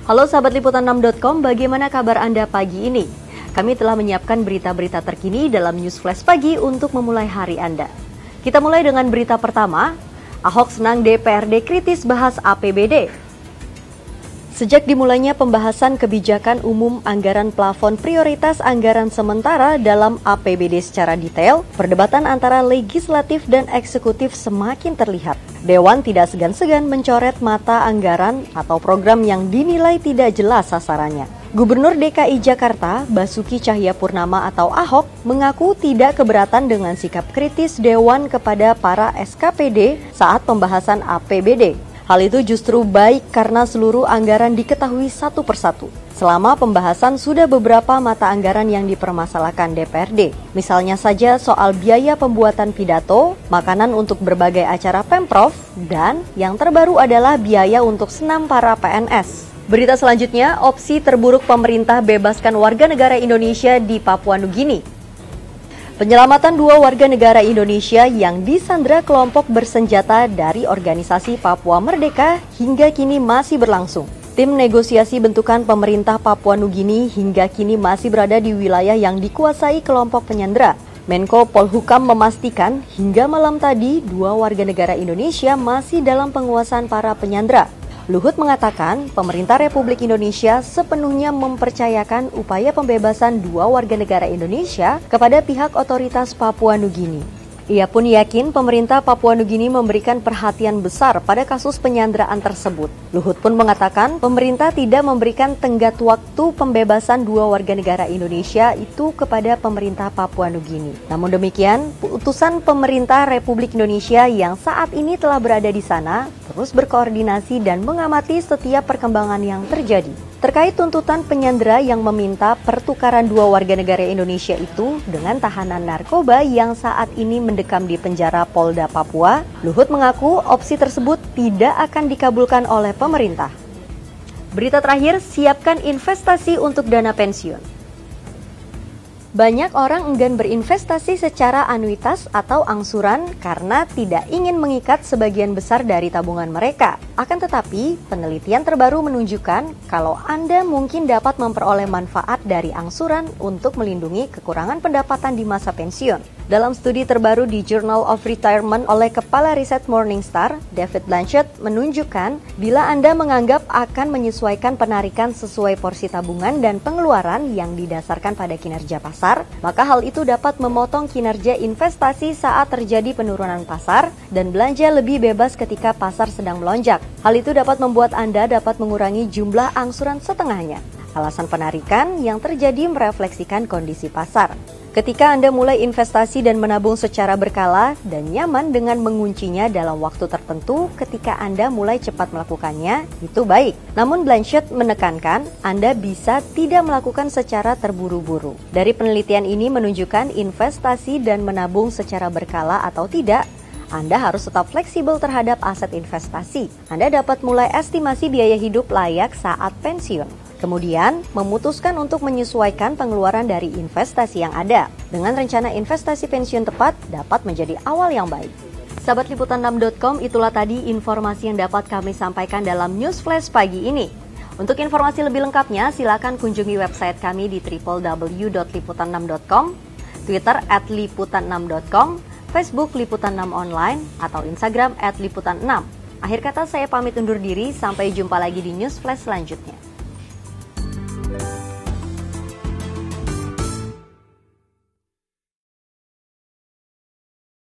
Halo sahabat Liputan6.com, bagaimana kabar Anda pagi ini? Kami telah menyiapkan berita-berita terkini dalam News Flash Pagi untuk memulai hari Anda. Kita mulai dengan berita pertama, Ahok senang DPRD kritis bahas APBD. Sejak dimulainya pembahasan kebijakan umum anggaran plafon prioritas anggaran sementara dalam APBD secara detail, perdebatan antara legislatif dan eksekutif semakin terlihat. Dewan tidak segan-segan mencoret mata anggaran atau program yang dinilai tidak jelas sasarannya. Gubernur DKI Jakarta, Basuki Cahayapurnama atau Ahok, mengaku tidak keberatan dengan sikap kritis Dewan kepada para SKPD saat pembahasan APBD. Hal itu justru baik karena seluruh anggaran diketahui satu persatu. Selama pembahasan sudah beberapa mata anggaran yang dipermasalahkan DPRD. Misalnya saja soal biaya pembuatan pidato, makanan untuk berbagai acara Pemprov, dan yang terbaru adalah biaya untuk senam para PNS. Berita selanjutnya, opsi terburuk pemerintah bebaskan warga negara Indonesia di Papua Nugini. Penyelamatan dua warga negara Indonesia yang disandra kelompok bersenjata dari organisasi Papua Merdeka hingga kini masih berlangsung. Tim negosiasi bentukan pemerintah Papua Nugini hingga kini masih berada di wilayah yang dikuasai kelompok penyandera. Menko Polhukam memastikan hingga malam tadi dua warga negara Indonesia masih dalam penguasaan para penyandera. Luhut mengatakan pemerintah Republik Indonesia sepenuhnya mempercayakan upaya pembebasan dua warga negara Indonesia kepada pihak otoritas Papua Nugini. Ia pun yakin pemerintah Papua Nugini memberikan perhatian besar pada kasus penyanderaan tersebut. Luhut pun mengatakan pemerintah tidak memberikan tenggat waktu pembebasan dua warga negara Indonesia itu kepada pemerintah Papua Nugini. Namun demikian, utusan pemerintah Republik Indonesia yang saat ini telah berada di sana terus berkoordinasi dan mengamati setiap perkembangan yang terjadi. Terkait tuntutan penyandera yang meminta pertukaran dua warga negara Indonesia itu dengan tahanan narkoba yang saat ini mendekam di penjara Polda Papua, Luhut mengaku opsi tersebut tidak akan dikabulkan oleh pemerintah. Berita terakhir, siapkan investasi untuk dana pensiun. Banyak orang enggan berinvestasi secara anuitas atau angsuran karena tidak ingin mengikat sebagian besar dari tabungan mereka. Akan tetapi, penelitian terbaru menunjukkan kalau Anda mungkin dapat memperoleh manfaat dari angsuran untuk melindungi kekurangan pendapatan di masa pensiun. Dalam studi terbaru di Journal of Retirement oleh Kepala Riset Morningstar, David Blanchett, menunjukkan bila Anda menganggap akan menyesuaikan penarikan sesuai porsi tabungan dan pengeluaran yang didasarkan pada kinerja pasar, maka hal itu dapat memotong kinerja investasi saat terjadi penurunan pasar dan belanja lebih bebas ketika pasar sedang melonjak. Hal itu dapat membuat Anda dapat mengurangi jumlah angsuran setengahnya. Alasan penarikan yang terjadi merefleksikan kondisi pasar. Ketika Anda mulai investasi dan menabung secara berkala dan nyaman dengan menguncinya dalam waktu tertentu ketika Anda mulai cepat melakukannya, itu baik. Namun Blanchett menekankan Anda bisa tidak melakukan secara terburu-buru. Dari penelitian ini menunjukkan investasi dan menabung secara berkala atau tidak, Anda harus tetap fleksibel terhadap aset investasi. Anda dapat mulai estimasi biaya hidup layak saat pensiun. Kemudian, memutuskan untuk menyesuaikan pengeluaran dari investasi yang ada. Dengan rencana investasi pensiun tepat, dapat menjadi awal yang baik. Sahabat Liputan6.com, itulah tadi informasi yang dapat kami sampaikan dalam News Flash pagi ini. Untuk informasi lebih lengkapnya, silakan kunjungi website kami di www.liputan6.com, Twitter @liputan6.com, Facebook Liputan6 Online, atau Instagram @liputan6. Akhir kata saya pamit undur diri, sampai jumpa lagi di News Flash selanjutnya.